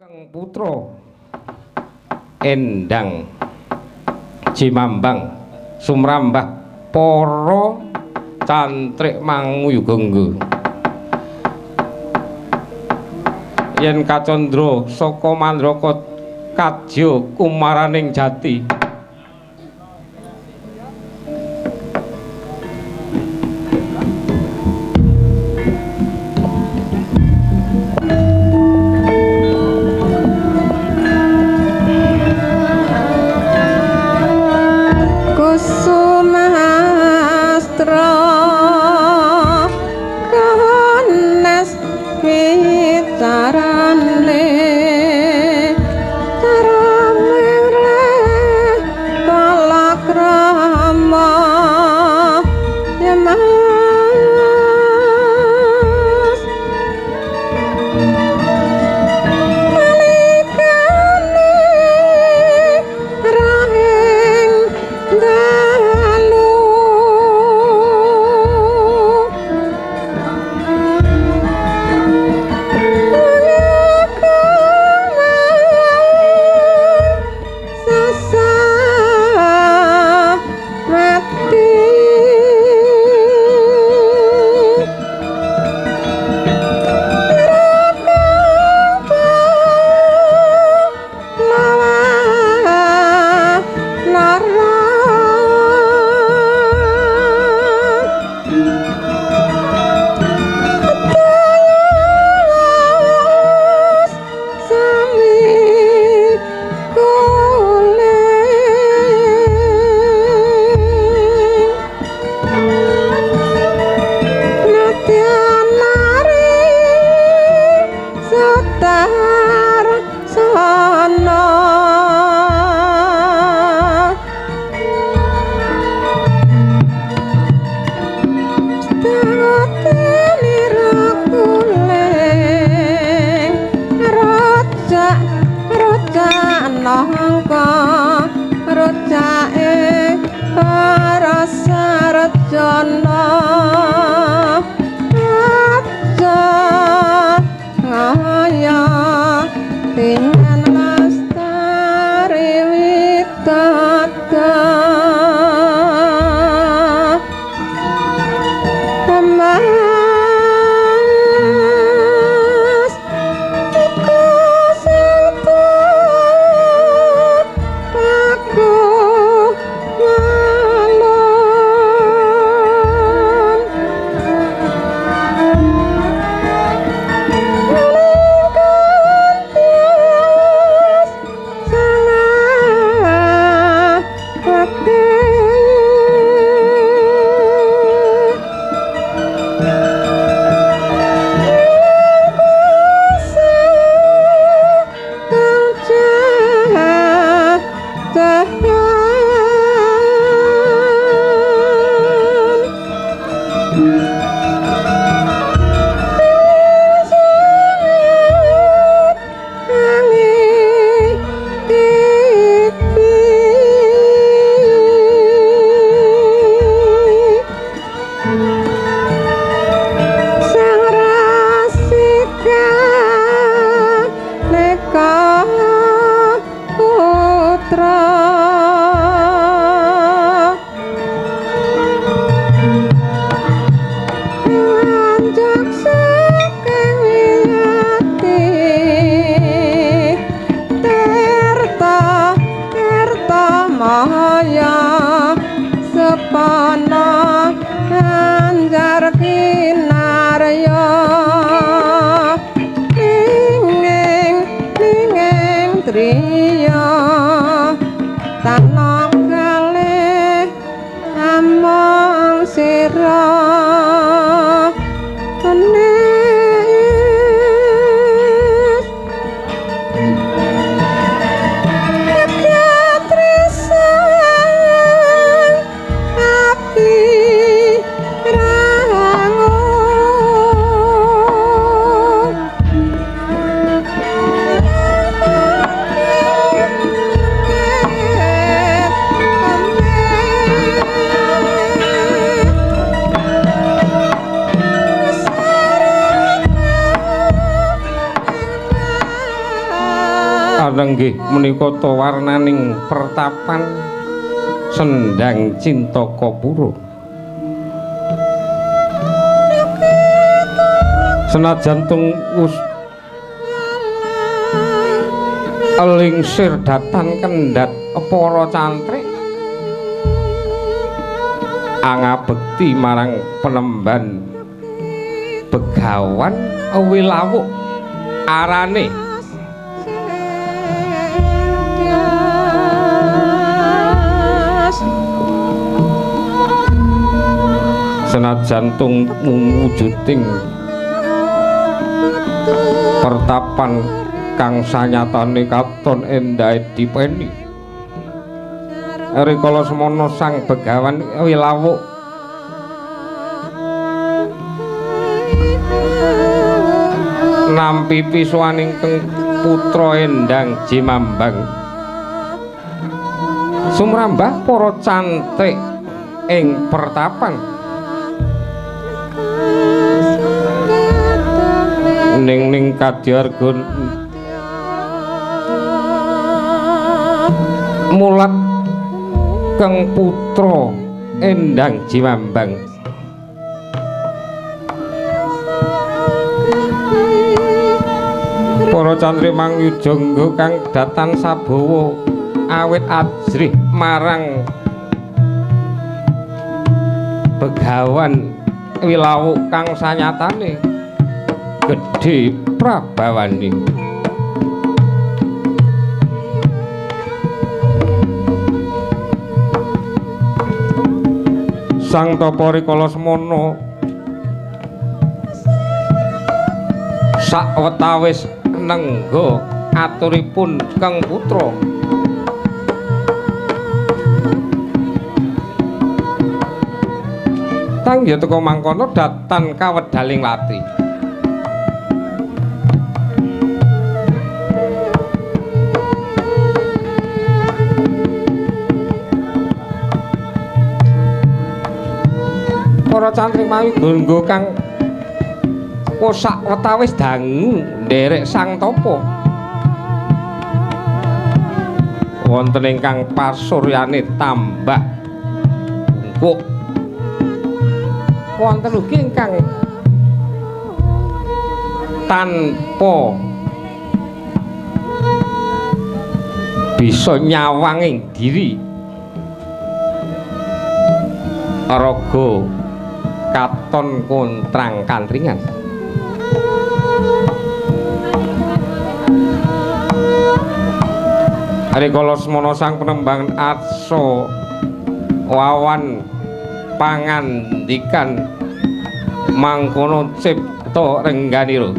Kang putra Endang Jimambang sumrambah para cantrik manguyuga yen kacandra saka mandraka kadya kumaraning jati Karenggih menika to warnaning pertapan Sendang Cintakapura. Senajan tungkus elingsir datan kendhat para cantrik angabekti marang penemban Begawan Wilawuk arane senajan wujuding pertapan kang sanyatane katon endahe dipeni rikala semana Sang Begawan Wilawuk nampi pisuwaning putra Endang Jimambang sumrambah para cantik ing pertapan ning Kadyarga mulat kang putra Endang Jimambang para cantri mangyujangga kang datan sabawa awit ajrih marang Begawan Wilawuk kang sanyatane gedhe prabawaning Sang Tapa rikala semana sawetawis nengga aturipun kang putra tangya teka mangkono datan kawedaling lati para cantrik mawi nggo kang kosak wetawis dangu nderek Sang Tapa wonten ingkang pasuryane tambah bungkuk wonten ugi ingkang tanpa bisa nyawanging diri raga katon kontrang kantringan rikala semana Sang Penembangan Atsa wawan pangandikan mangkono cipta rengganira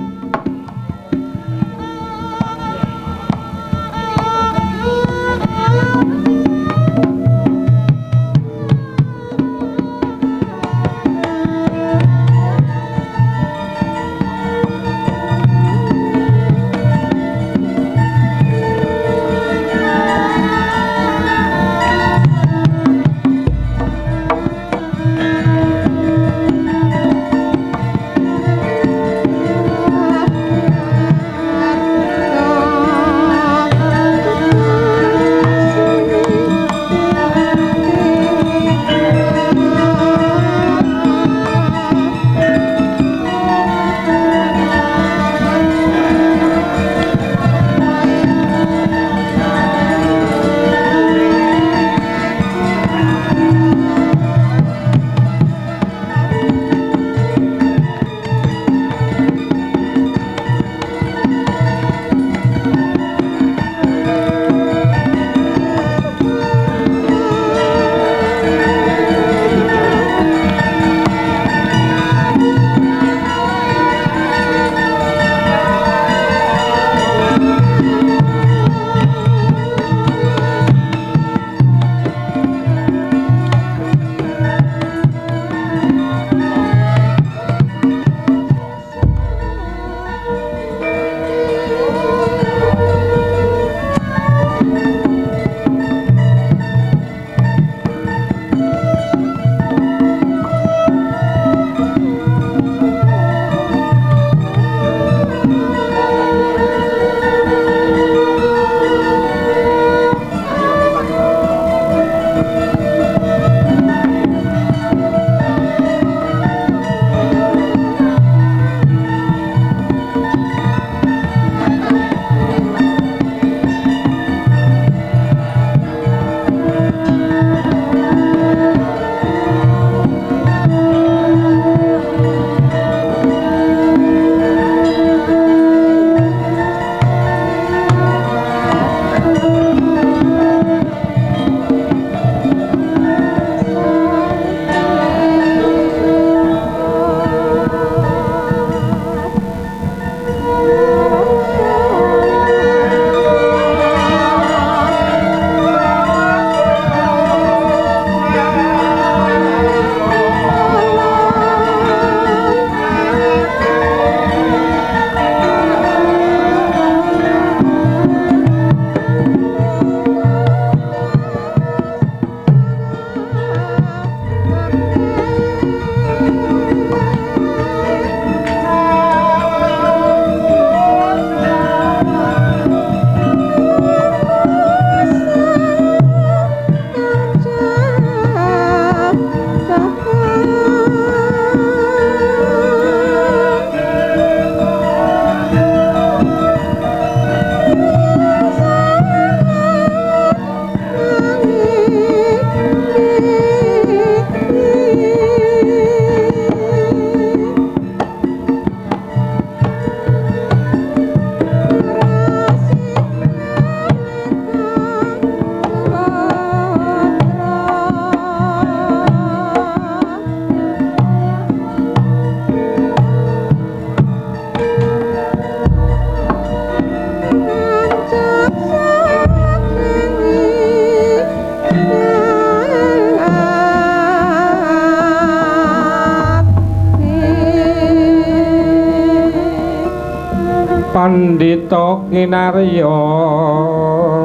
Pandhita kinarya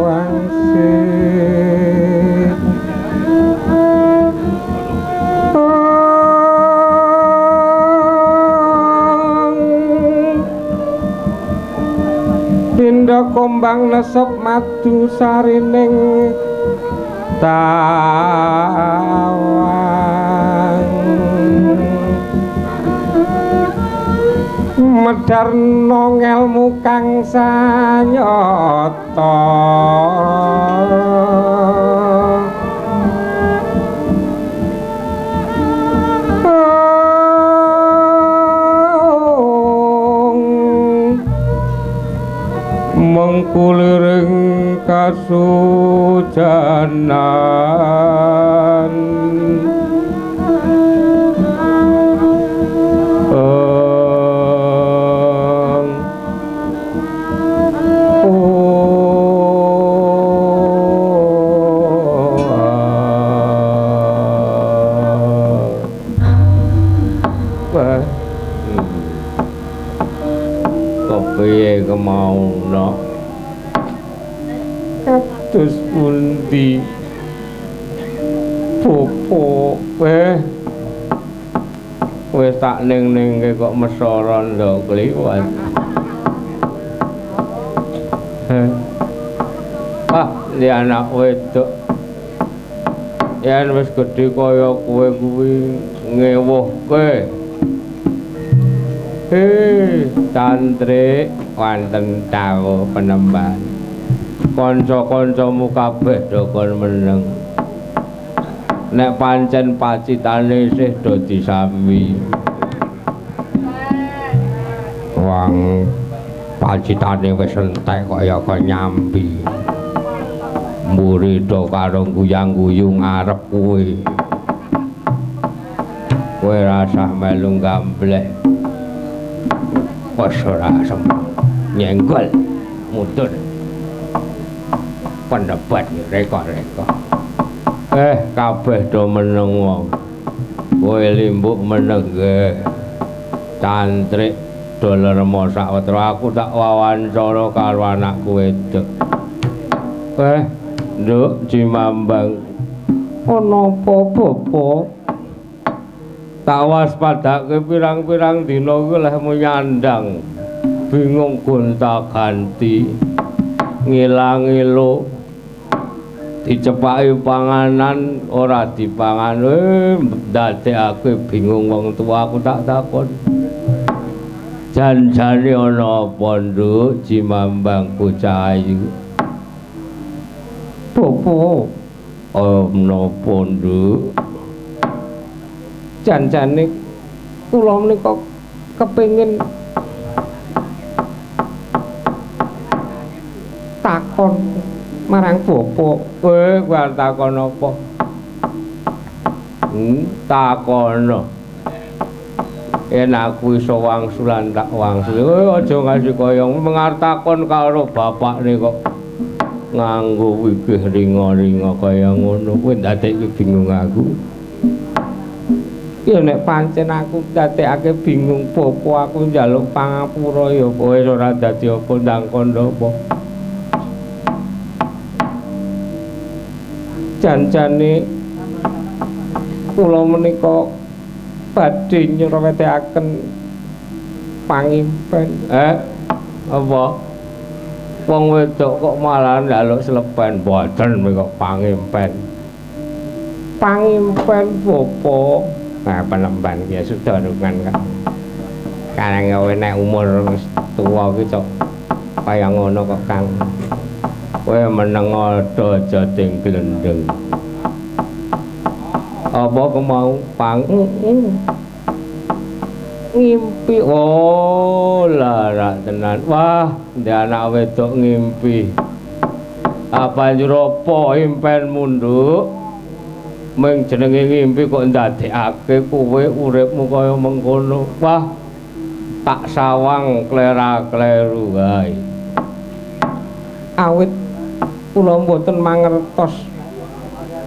wangsit pindha kombang nesep madu sarining tawang medarna ngelmu kang sanyata mengkuliring kasujanan kepiye kemauno kados pundi popo wis tak ning-ningke kok mesara ndok kliwat di anak wedok yen wis gedhe kaya kowe kuwi ngewuhke Tantri wonten tawu penemban kanca-kancamu kabeh dokon meneng nek pancen pacitane isih dadi sami wong pacitane wis entek kaya nyambi murida karo guyang-guyu ngarep kuwi kowe rasah melu gamblek ora nyenggol mundur pendapat reka-reka kabeh do meneng wong kowe limbuk meneng cantrik do lerma sawetara aku tak wawancara karo anakku wedok nduk Cimambang ana apa-apa tak waspadake pirang-pirang dina kuwi lehmu nyandang bingung gonta-ganti ngilang-ilo dicepaki panganan ora dipangan ndadekake bingung wong tua aku tak takon janjane ana apa nduk Cimambang bocah ayu popo napa nduk janjane kula menika kepengin takon marang bapak kowe arep takon apa takono yen aku iso wangsulan tak wangsul aja ngasih kaya mengarep takon karo bapakne kok nganggo wigih ringa-ringa kaya ngono kuwi ndadekke bingung aku ya nek pancen aku dadekake bingung popo aku njaluk pangapura ya kowe ora dadi apa ndang kandha apa janjane kula menika badhe nyrawetaken pangimpen apa wong wedok kok malah njaluk slepen mboten kok pangimpen popo penemban ya sudah rungan kan karang kowe nek umur tuwa ki cok kaya ngono kok Kang kowe meneng aja glendeng apa kemau ngimpi lara tenan wah ndek anak wedok ngimpi apa njropo impenmu nduk ming jenenge ngimpi kok ndadekake kowe uripmu kaya mengkono wah tak sawang klera-kleru wae awit kula mboten mangertos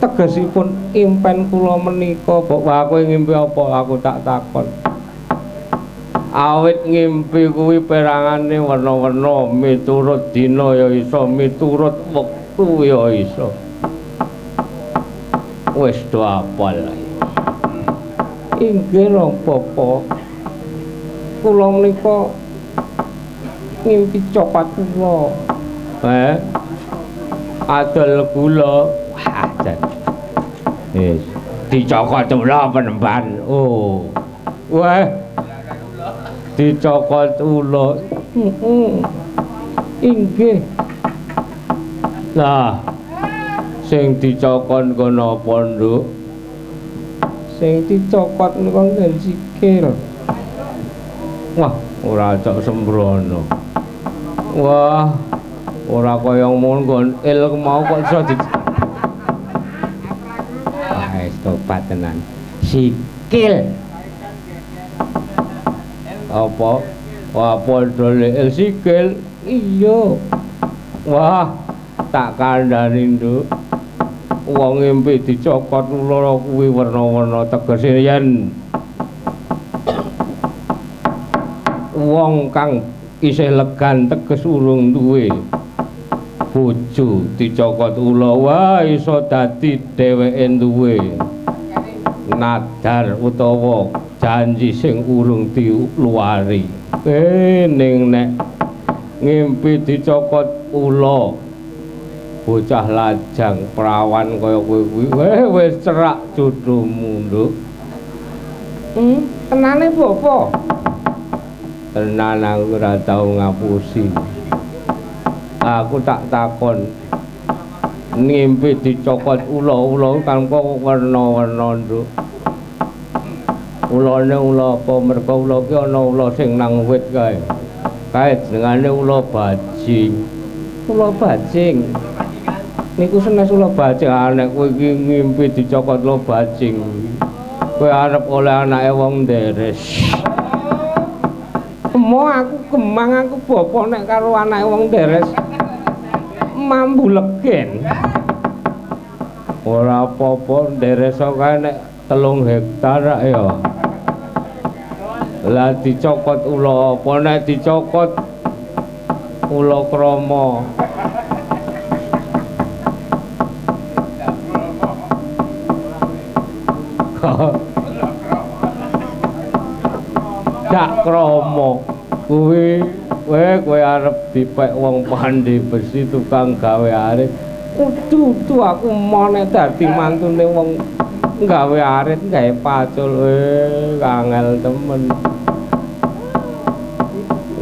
tegesipun impen kula menika kok wah kowe ngimpi apa aku tak takon awit ngimpi kuwi perangane warna-warna miturut dina ya iso miturut wektu ya iso wis do apal inggih Rong Bapa kula menika ngimpi coklat kula adol gula wah jan wis dicokot ula penemban oh wah dicokot ula inggih lah sing dicokot kono apa nduk sing dicokot niku nggen sikil wah ora cok sembrono wah ora kaya ngono il mau kok iso di wis tobat tenan sikil apa apa dole sikil iya wah tak kandhani nduk wong ngimpi dicokot lara kuwi werna-werna tegese yen wong kang isih legan teges urung duwe bojo dicokot ula wah iso dadi dheweke duwe nadar utawa janji sing urung diluwari ning nek ngimpi dicokot ula bocah lajang perawan kaya kowe kuwi wis cerak jodohmu nduk tenane Bapak tenan aku ora tau ngapusi aku tak takon ngimpi dicokot ula-ula tanpa warna-warna nduk ulane ula apa mergo ula ki ana ula sing nang wit kae jenengane ula bajing niku senes ula bajing nek kowe iki ngimpi dicokot ula bajing kowe arep oleh anake wong nderes aku kemang aku Bapak nek karo anake wong nderes mambu legen ora apa-apa nderes kae nek 3 hektar ya lah dicokot ula apa nek dicokot ula krama dak krama kuwi kowe arep dipek wong pandhe besi tukang gawe arit dudu aku mau nek dadi mantune wong gawe arit gawe pacul angel temen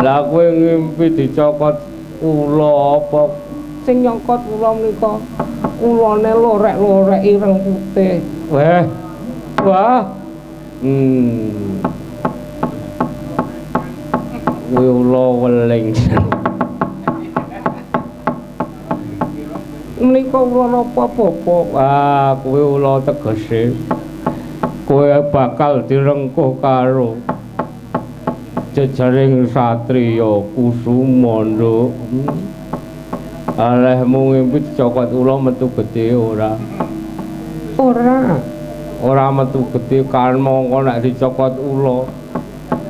lah kowe ngimpi dicokot ula apa sing nyokot ula menika ulane lorek-lorek ireng putih wah kuwi ula weling menika ula napa Bapak kuwi ula tegese kowe bakal direngkuh karo jejaring satriya kusuma nduk alehmu ngimpi dicokot ula metu gedhe ora metu gedhe kan mongko nek dicokot ula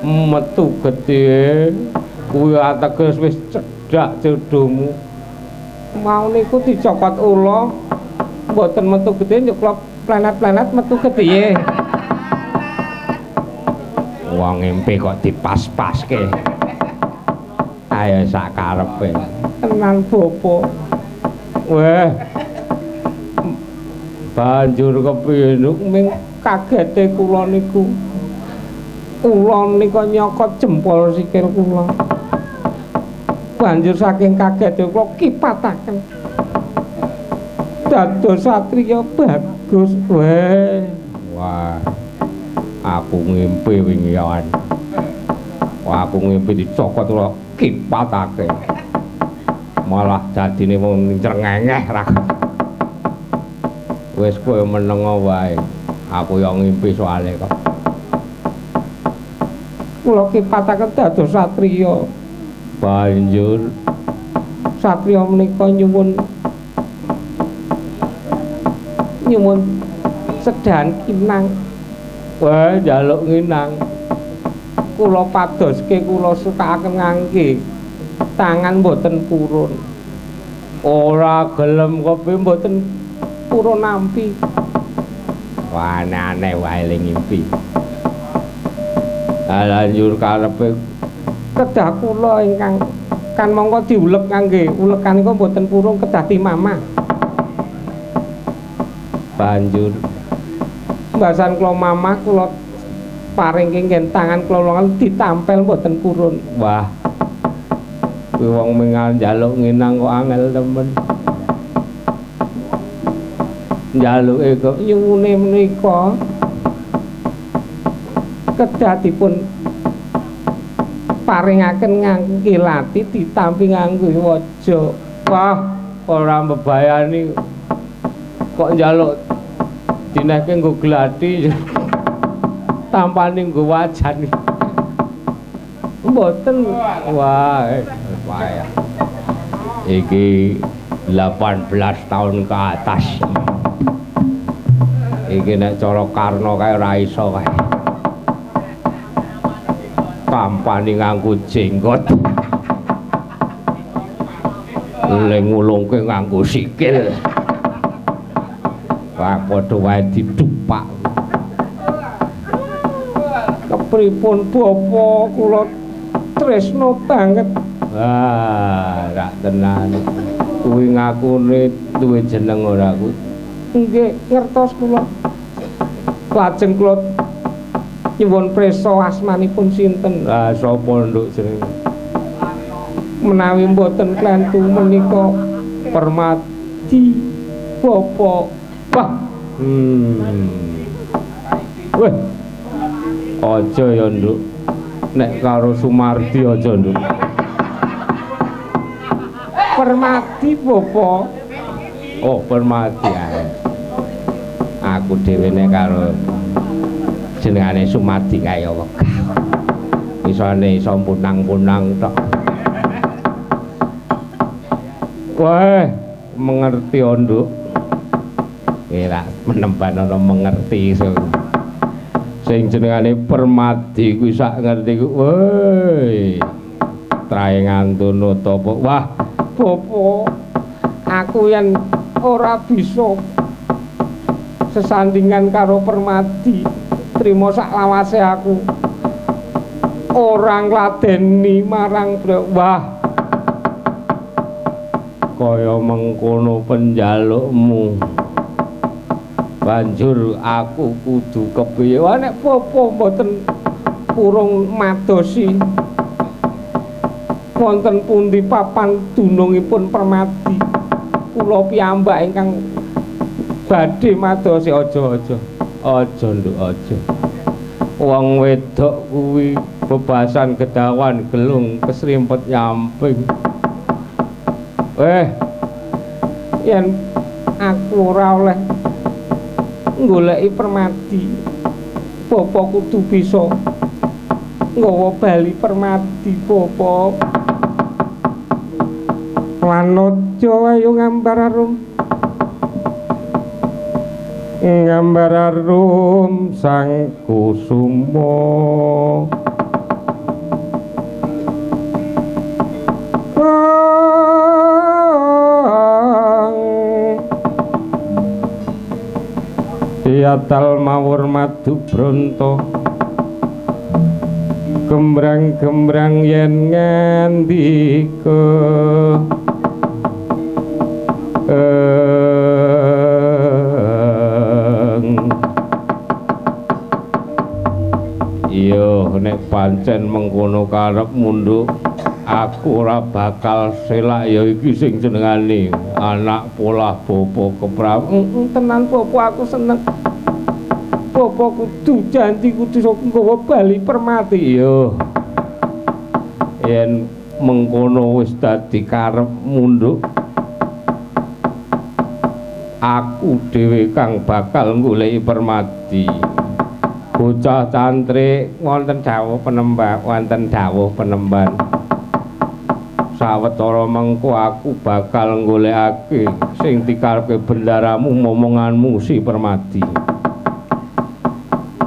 metu gedhe kuwi ateges wis cedhak jodohmu mau niku dicokot ula mboten metu gedhe nyeklop planet-planet metu gedhe wong ngimpi kok dipas-paske ayo sak karepe tenan Bapak banjur kepiye ming kagete kula niku kula nika nyokot jempol sikil kula banjur saking kagete kula kipataken dados satriya bagus wah aku ngimpi wingian aku ngimpi dicokot kula kipatake malah dadine wong crengengeh ra wis kowe meneng wae aku yo ngimpi soalé kok kula kipatake dados satriya banjur satriya menika nyuwun sedan kinang njaluk nginang kula padoske kula sukaaken ngangge tangan mboten purun. Ora gelem kopi mboten purun nampi. Wah aneh wae le ngimpi. Lanjur karepe kedah kula ingkang kan mongko diulek kangge ulekanipun mboten purun kedah timamah. Banjur mbasan kula mamah kula paring kengken tangan kula ditampel mboten purun. Wah. Kuwi wong mengal njaluk nginang kok angel temen. Njaluke kok nyuwune menika kedah dipun paringaken ngangge lati ditampi nganggo waja. Wah, ora mbebayani kok njaluk dinehke nggo glati tampane nggo wajan. Mboten. Wah, payah. Iki 18 tahun ke atas. Iki nek cara Karna kae ora iso kae. Tampane nganggo jenggot. Le ngulungke nganggo sikil. Wah, padha wae ditupak. Kepripun bapa kula tresno banget. Wah, rak tenan. Kuwi ngakune duwe jeneng ora kuwi. Nggih, ngertos kula. Lajeng kula nyuwun prisa asmanipun sinten? Ah, sapa nduk jenenge? Menawi mboten klentu menika Permadi Bapa. Wah. Weh. Aja ya, Nduk. Nek karo Sumardi aja, Nduk. Permadi Bapa. Oh, Permadi ae. Aku dhewe nek karo jenengane Sumardi kaya wegah. Isane iso punang-punang tok. Wah, mengerti Nduk. Ora menemban ana mengerti sing jenengane Permadi kuwi sak ngerti ku. Woi. Trae ngantun topo. Wah, Bapak, aku yen ora bisa sesandingan karo Permadi, trimo sak lawase aku. Orang ngladeni marang wah. Kaya mengkono penjalukmu. Banjur aku kudu kepiye wae nek Bapak mboten purung madosi wonten pundi papan dunungipun Permadi kula piyambak ingkang badhe madosi aja Nduk aja wong wedok kuwi bebasan kedawan gelung kesrimpet nyamping yen aku ora oleh goleki Permadi Bapak kudu bisa nggawa bali Permadi Bapak Wanojo ayo ngambar arum sang kusuma Yatal mawur madu bronto gembrang-gembrang yen ngandika iya nek pancen mengkono karep munduk aku ora bakal selak ya iki sing jenengane anak polah Bapa keprap tenan Bapa aku seneng Bapa kudu janji kudu nggawa bali Permadi yo yen mengkono wis dadi karep munduk aku dhewe kang bakal goleki Permadi bocah cantrik wonten dawuh penemban sawetara mengko aku bakal golekake sing dikarepke bendaramu momonganmu si Permadi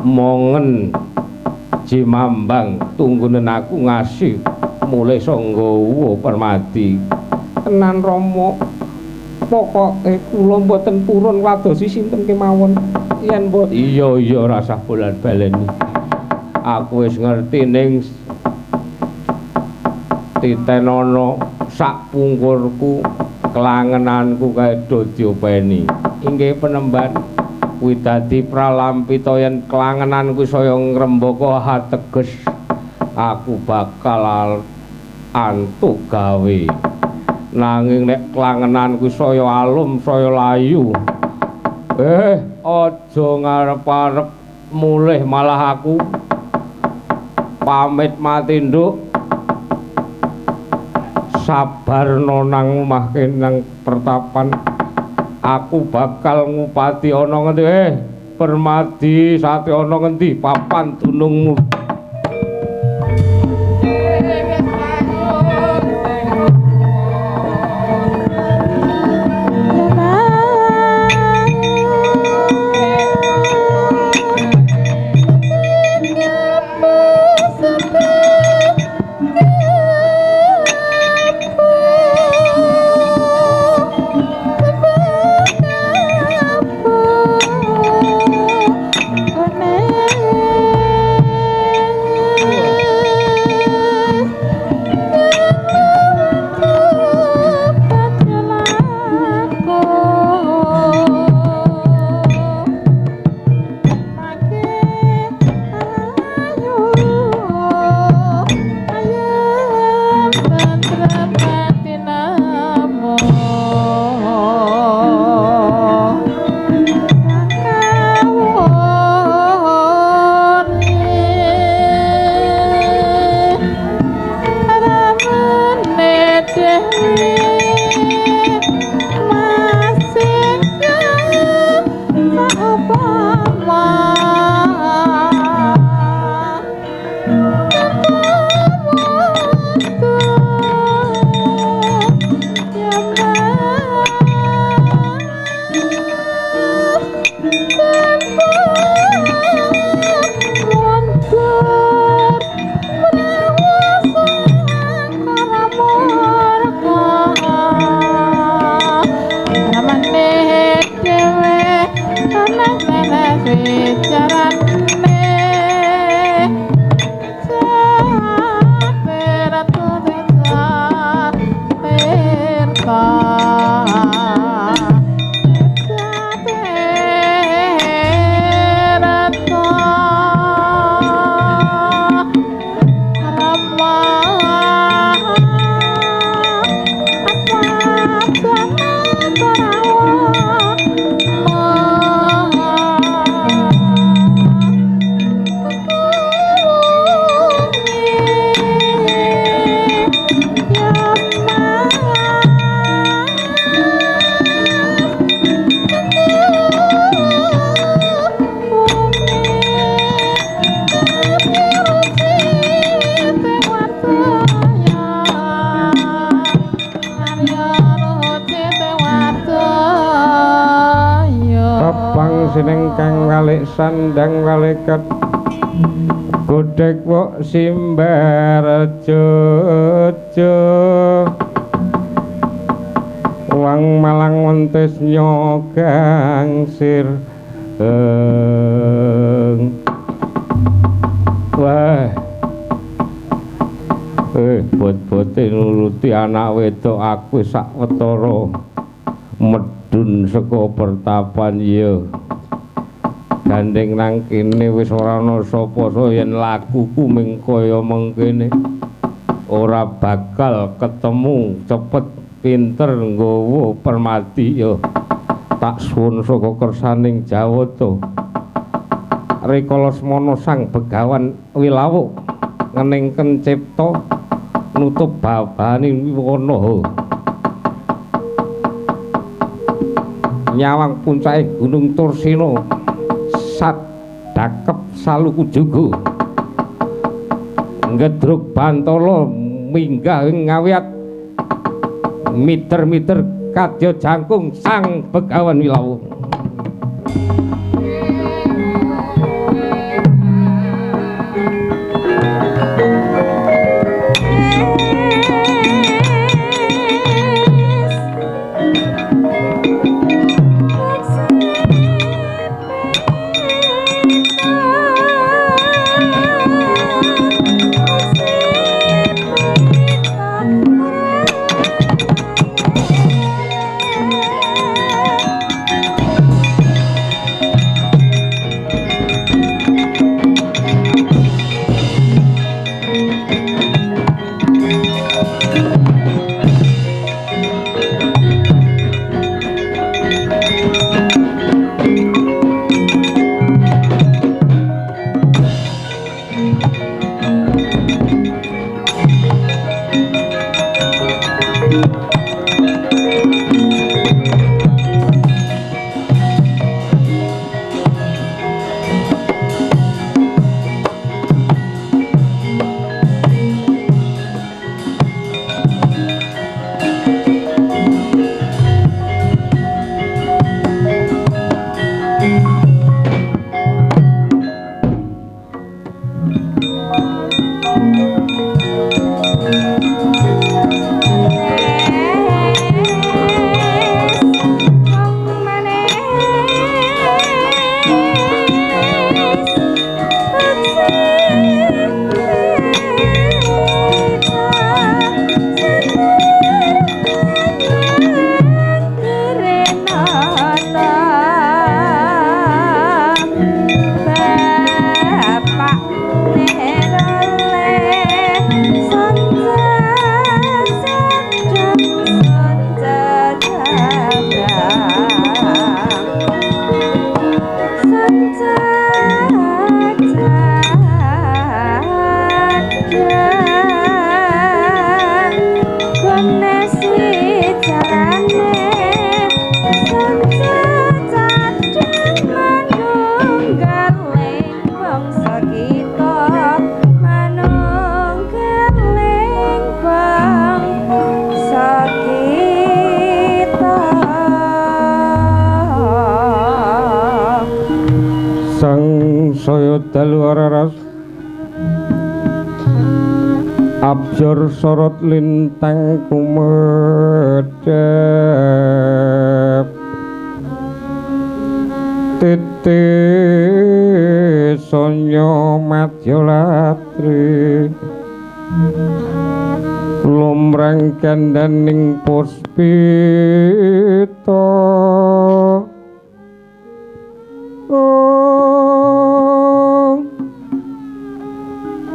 mongen Jimambang tunggunen aku ngasih mulai sanggawa Permadi tenan Rama pokoke kula mboten purun ngladosi sinten kemawon yen mboten iya rasah bolan baleni aku wis ngerti ning titenono sak pungkurku kelangenanku kae do diopeni inggih penemban kuwi dadi pralampita yen kelangenanku saya ngrembaka ateges aku bakal antuk gawe nanging nek kelangenanku saya alum saya layu aja ngarep-arep mulih malah aku pamit mati nduk sabar nang omah nang pertapan aku bakal ngupati ana ngendi Permadi sate ana ngendi papan dunungmu sandang malaikat godhek wok simbar jojo wang malang wentes nyogang sir wah bot-bote nuruti anak wedok aku sak wetara medun saka pertapan ya gandeng nang kene wis ora ana sapa yen lakuku ming kaya mengkene ora bakal ketemu cepet pinter nggawa Permadi ya tak suwun saka kersaning Jawata rikala semana sang Begawan Wilawuk ngeningken cipta nutup babaning wana nyawang puncake Gunung Tursina dakep saluku jugo ngedruk bantala minggah ing ngawiyat miter-miter kadya jangkung sang Begawan Wilawuk dalu araras abjor sorot lintang kumedhep tete sonya madyalatri lumrang kandaning puspita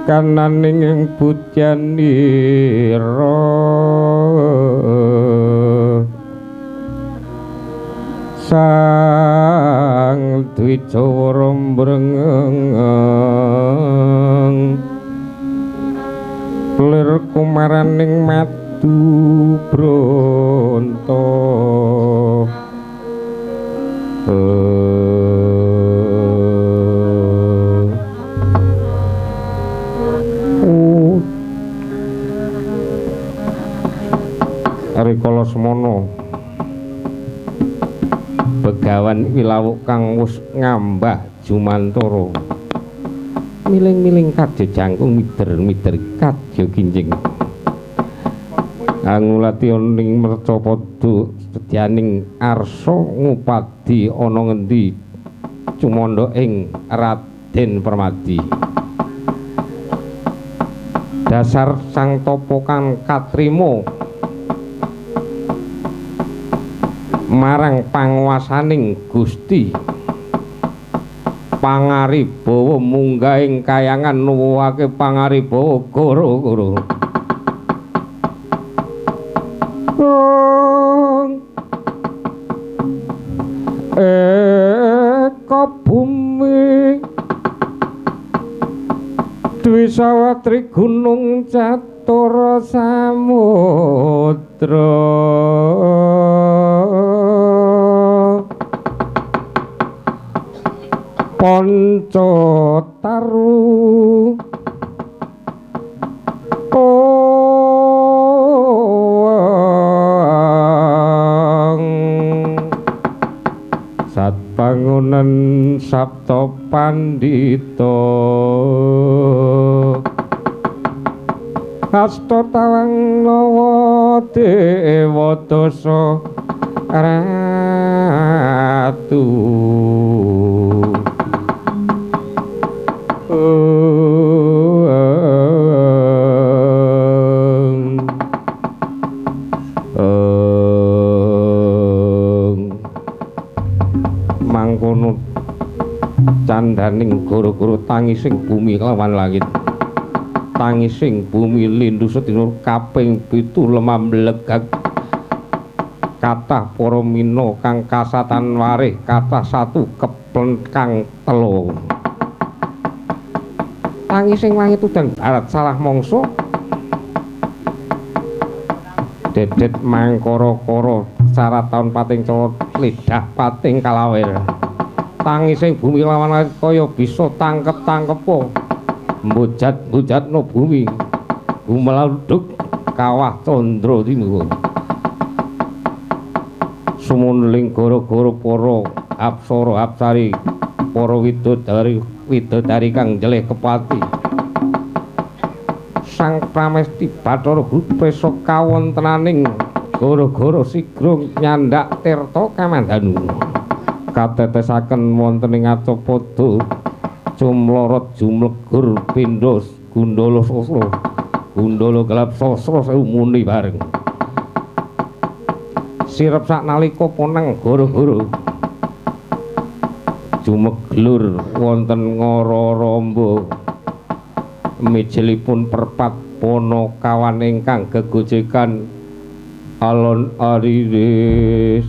kananing ing pujanira sang dwijawara mbrengeng lir kumaraning madu bronto rikala semana begawan wilawuk kang wis ngambah jumantara miling-miling kadya jangkung mider-mider kadya ginjing angulati ning mercapada sedyaning arsa ngupadi ana ngendi cumandha ing Raden Permadi dasar sang tapa kang katrima marang panguwasaning Gusti pangaribawa munggahing kayangan nuwuhake pangaribawa goro-goro eka bumi dwi sawatri gunung catura samudra panca taru satpangunan sapta pandita hasta tawang lawa dewa dasa ratu mangkono candaning goro-goro tangising bumi lawan langit tangising bumi lindhu sedina kaping 7 lemah mlegak kathah para mina kang kasatan warih kathah satu keplen kang telu tangising langit udan barat salah mangsa dedet mangkara-kara sarat taun pating cawat lidah pating kalawir tangising bumi lawan langit kaya bisa tangkep-tangkepo mbujat-mbujatno bumi gumeladuk kawah candra timur sumuning gara-gara para apsara apsari para widodari kang jeleh kepati sang pramesti Bathara Bupresa kawontenaning gara-gara sigra nyandak tirta kamandhanu katetesaken wonten ing Acapada Cumlorot Jumlegur Pindha Gundala Sasra Gundala Gelap Sasra seumuni bareng sirep saknalika ponang gara-gara jumeglur wonten Ngara Ramba mijelipun perpat Panakawan ingkang gegojekan alon ariris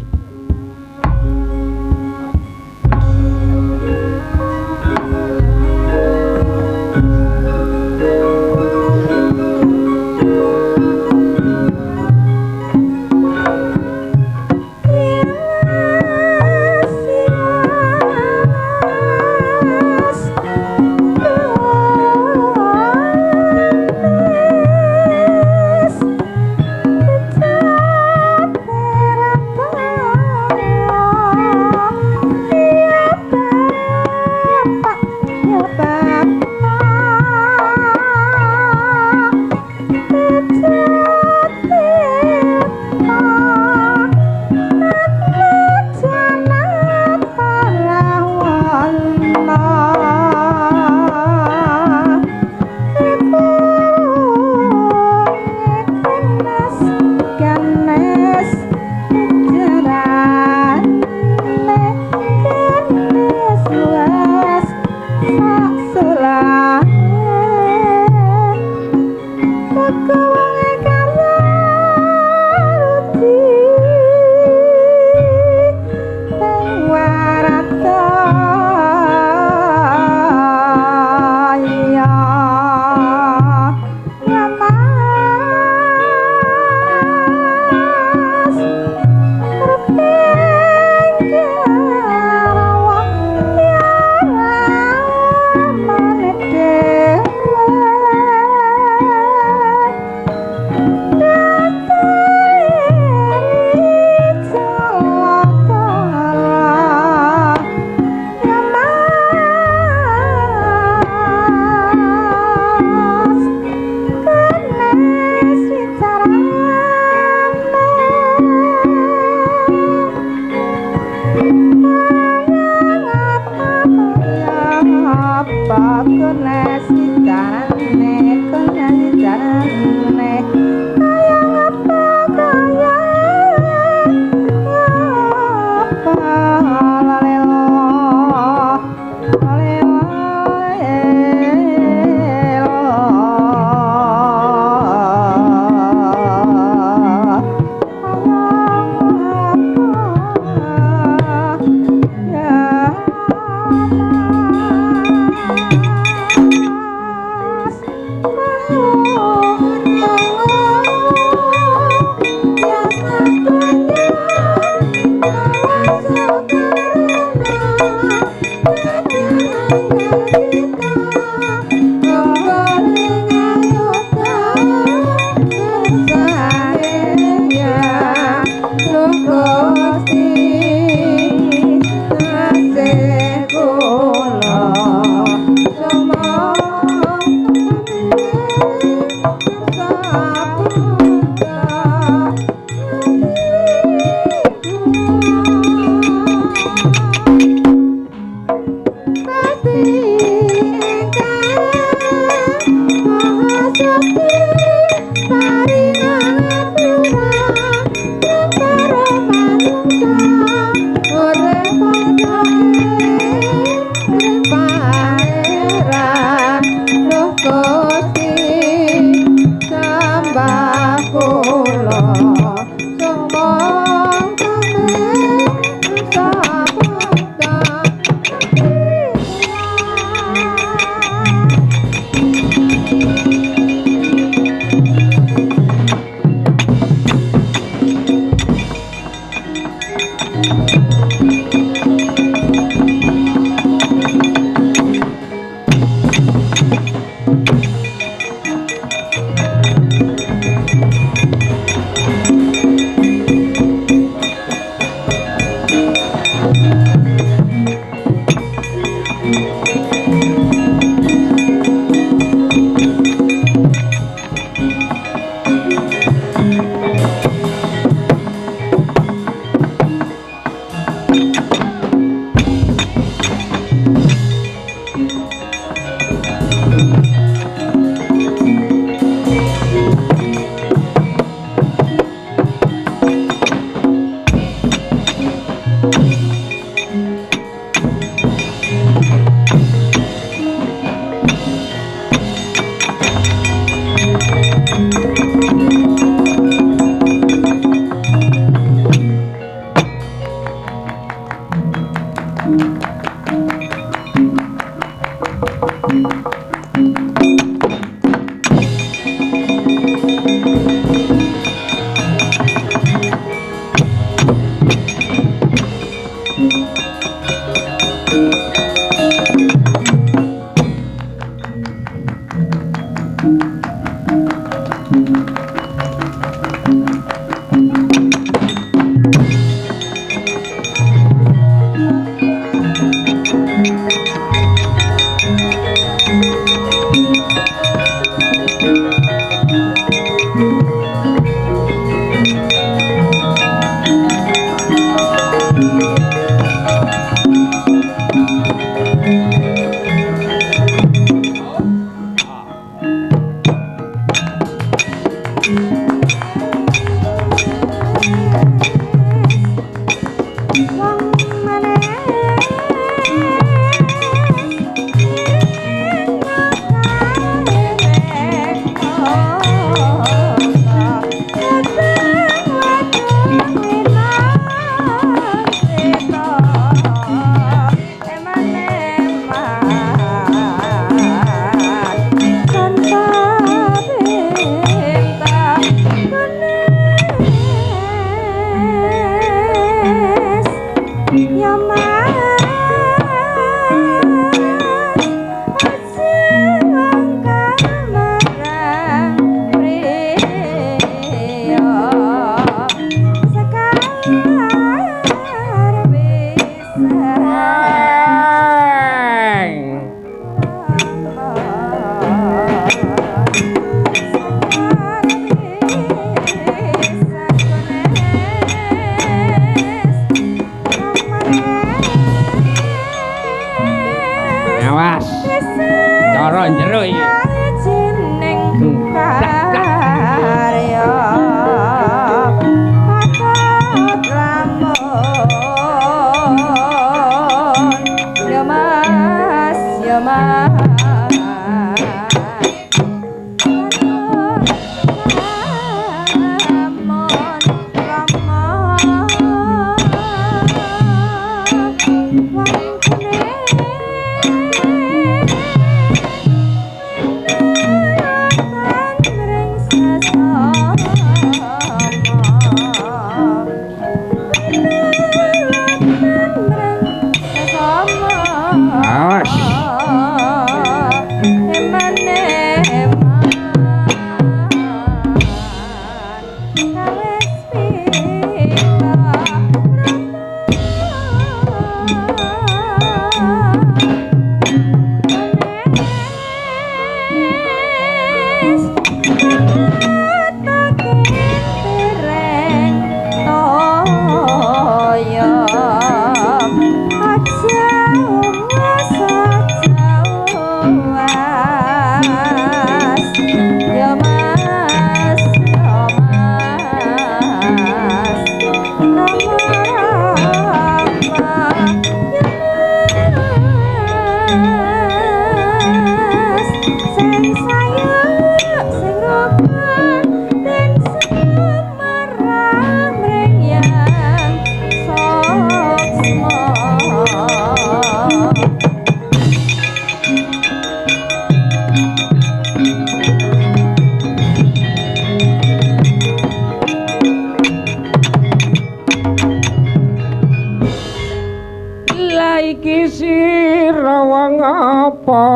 saiki sira wong apa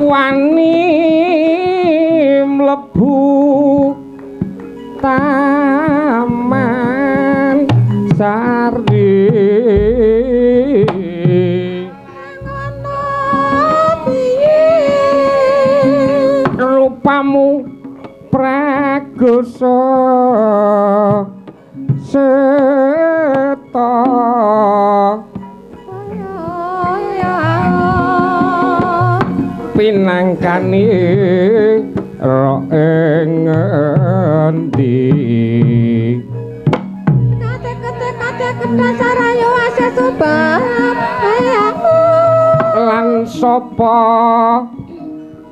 wani mlebu taman sari rupamu pragoso seta pinangkani ro ing endi Sarayo ase subah lan sapa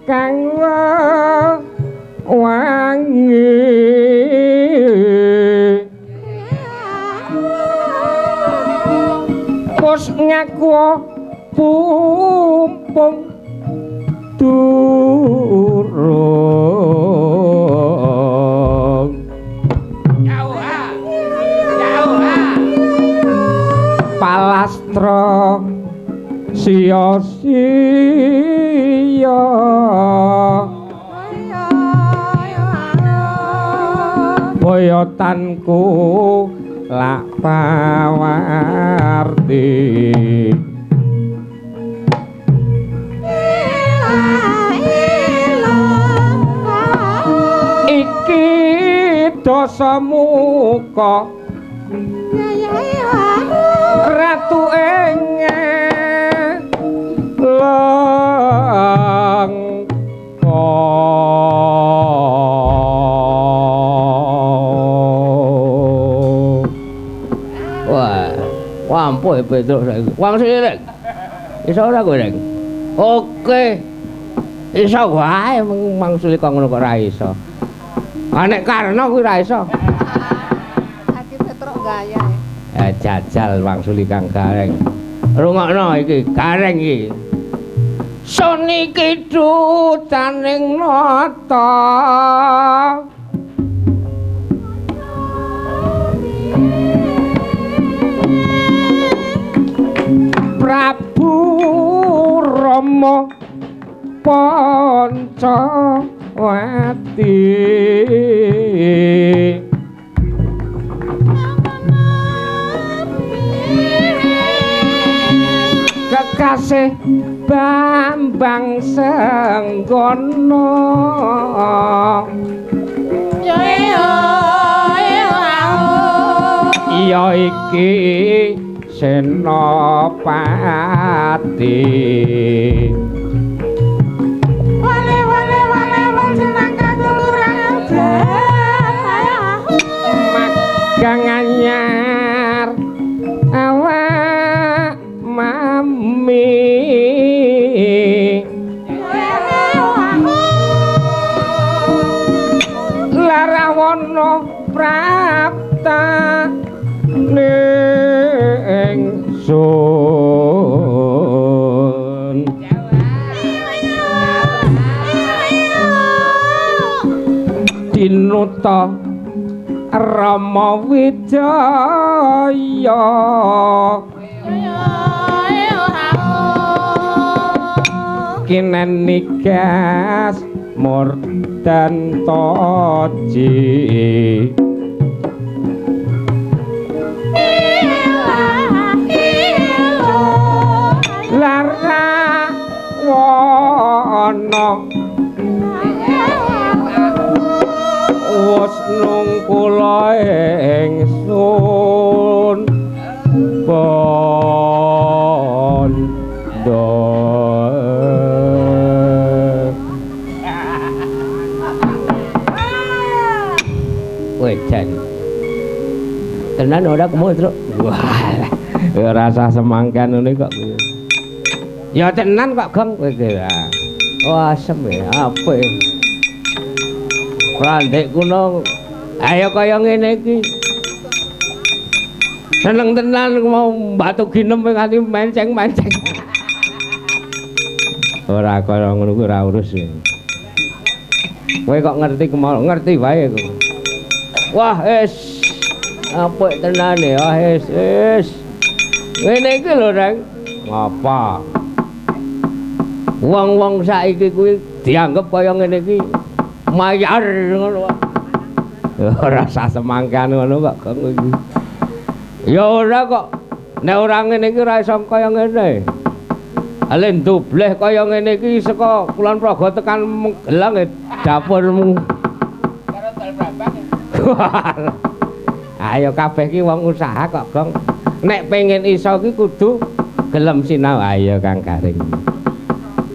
kang wangi pos ngaku pumpung turung palastra sia-sia boyotanku lak pawarti iki dosa muka ratu wah ampuh Petruk saiki wang sirek iso ora kowe rek oke iso wae mangsuli kok ngono kok ora iso nek karena kuwi ora iso Aki Petruk gaya jajal mangsuli kang gareng rungokno iki gareng iki soni kidutaning nata Prabu Rama Pancawati kekasih Bambang Senggono ya iki Senopati wale jeneng katuluran magang anyar awak mami larawana prapta ingsun dinuta Rama Wijaya kinen nigas murdan toji lara wana wis nungkula ingsun bondo wedan tenan ora kemo Truk wah rasa semangkan ngene kok ya tenan kok Gong kowe iki wah asem ya apik randek kuno ayo kaya ngene iki seneng tenan mau batu ginem nganti menceng-menceng ora kaya ngono kuwi ora urus kowe kok ngerti kemau ngerti wae kowe Wah, apik tenane. Wah, ngene iki lho, Reng. Ngapa? Wong-wong saiki kuwi dianggep kaya ngene iki mayar ngono. Ora usah semangkean ngono kok Kang iki. Ya ora kok. Nek ora ngene iki ora iso kaya ngene. Alen dubleh kaya ngene iki saka Kulon Progo tekan Menggelang dapurmu. Karo dol brambang. Ayo kabeh ki wong usaha kok, Gong. Nek pengen iso ki kudu gelem sinau. Ayo Kang Garing.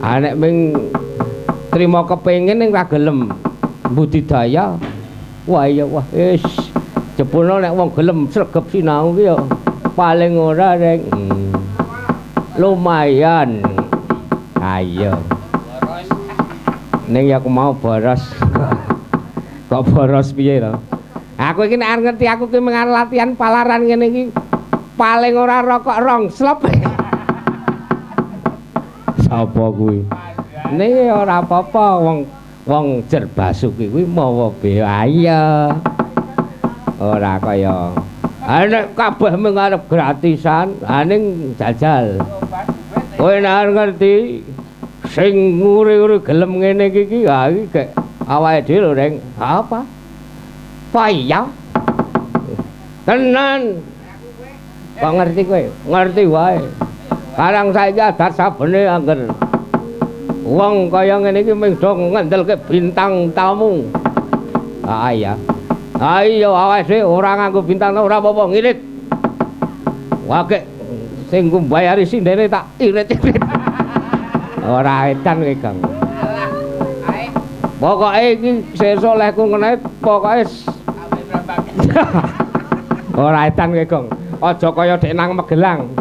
Ah nek ming trima kepengin ning ra gelem budidaya. Wah iya wah wis jebulno nek wong gelem sregep sinau ki ya paling ora Reng. Lumayan. Ayo. Ning ya aku mau boros. Kok boros piye to? Aku iki nek ngerti aku ki mengan latihan palaran ngene iki paling ora rokok rong slop. Sapa kuwi? Niki ora apa-apa wong jer basuki kuwi mawa be ayo. Ora kaya nek kabeh mung arep gratisan, ning jajal. Kowe nek ngerti sing nguri-uri gelem ngene iki ha iki gek awake dhewe lho Reng. Apa? Payah. Tenan. Kok ngerti kowe? Ngerti wae. Karang saiki adat sabene angger wong kaya ngene iki mung do ngendelke bintang tamu. Ah iya. Ayo awake dhewe ora nganggo bintang ora apa-apa ngirit. Wage sing mbayari sindene tak irit-irit. Ora edan kowe, Kang. Pokoke iki sesuk lehku ngene pokoke ora edan kowe, Gong. Aja kaya dek nang Magelang.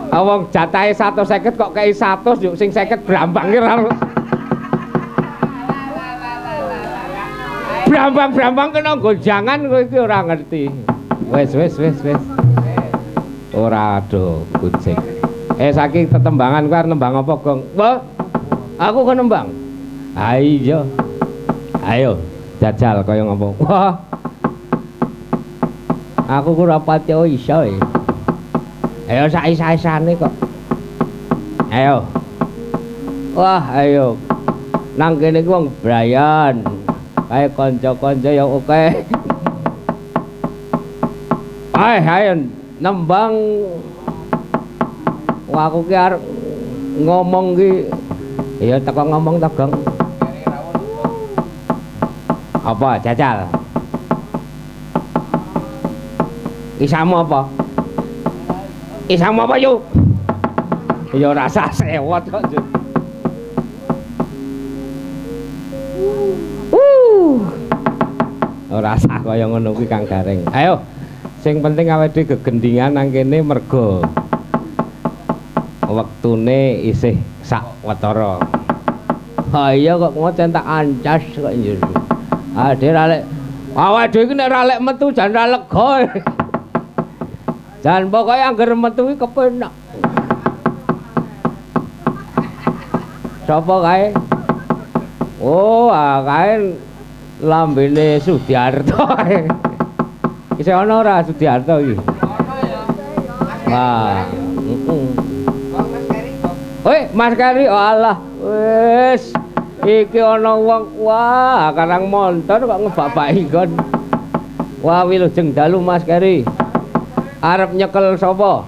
Wong jatahe 150 kok kei 100 yuk sing 50 brambang ki ora. Brambang kena gonjangan kowe iki ora ngerti. Wis. Ora ado kucing. Saking tetembangan kowe arep nembang apa, Gong? Wah. Aku kok nembang. Ha iya. Ayo jajal kaya ngopo. Wah. Aku ku ora pati iso e. Ayo sak-isane kok. Ayo. Wah, ayo. Nang kene ku wong Brayan. Kae kanca-kanca ya oke. Ayo nembang. Wah, aku ki arep ngomong ki. Ya teko ngomong to, Gong. Apa jajal? Isamu apa? Isamu apa yuk? Ya rasa sewot kok. Ora sah kaya ngono kuwi Kang Garing. Ayo. Sing penting awake dhewe gegendingan nang kene mergo wektune isih sak watara. Ha iya kok ngocen tak ancas kok njur. Ade ra lek awake dhewe iki nek ra lek metu jan ra lega. Jan pokoke angger metu iki kepenak. Sapa kae? Oh, kae lambene Sudiarto. Isih ana ora Sudiarto iki? Wah, Woi, Mas Keri, oh alah, wis iki ana wong wah, karang montor kok ngebabaki kon. Wah, wilujeng dalu Mas Keri. Arep nyekel sapa?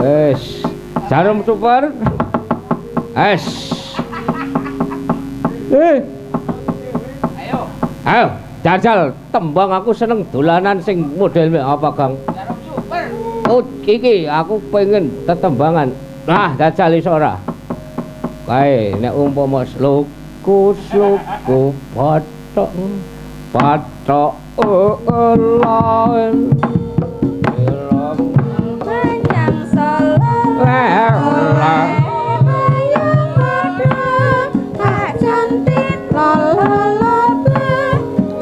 Wis, jarum super. Es. Ayo, jajal tembang aku seneng dolanan sing model apa, Kang? Jarum super. Oh, iki aku pengen tetembangan. Nah, jajal iso ora? Kae nek umpama sloku patok lain Panjang solo tak cantik lololobe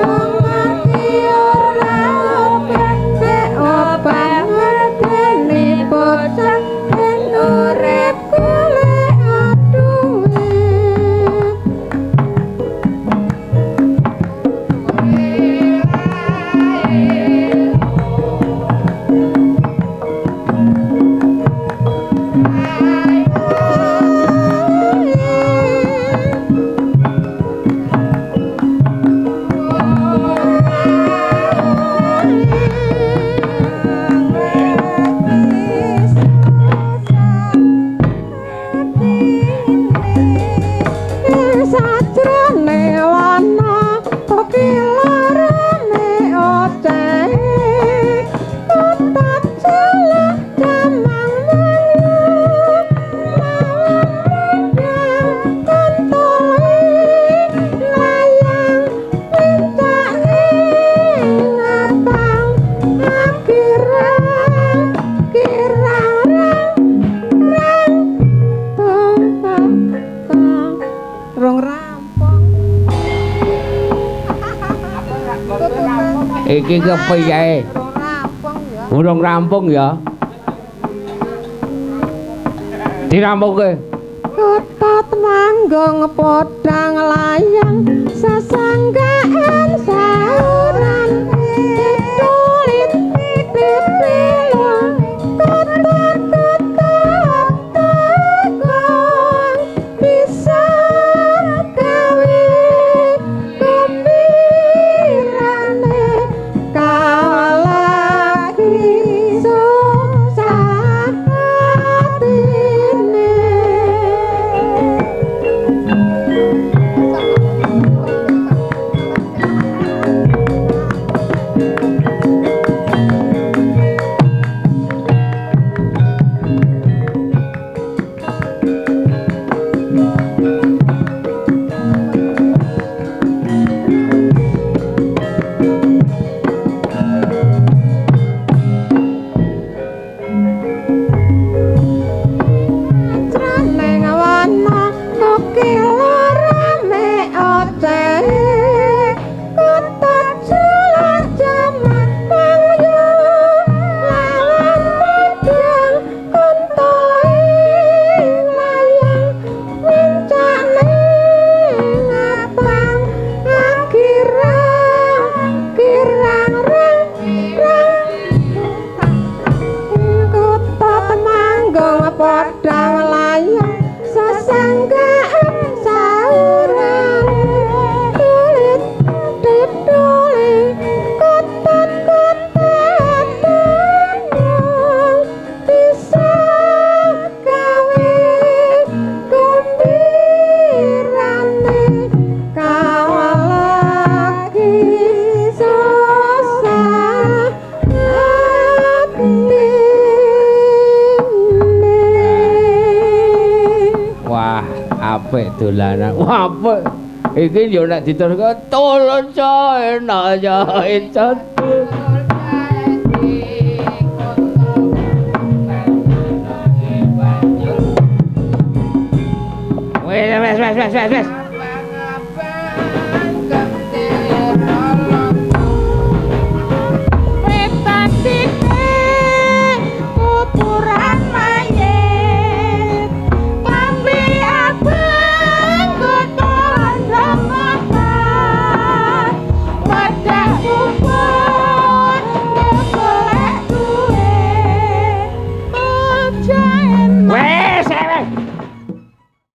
ngati ora pendek obah ngerteni bocah ben urip golek aduh Iki kepiye? Urung rampung ya. Dirampungke. Ketot manggung podang layang sesanggaan sauran tulit pipilung kotor takon bisa gawe gembirane kalagi susah hatine. Jroning wana kokil rame oceh kotot jalan jaman pangyu lawan padang kontoi layang wincane ngabang kirang rang kotot manggung podang layang sesanggaan sauran tulit didole kotot bisa gawe gembirane kalagi susah hatine. Wah, apik dolanan. Wah, apik. Iki yo nek diteruske tulun ca enak ya encet. Wes.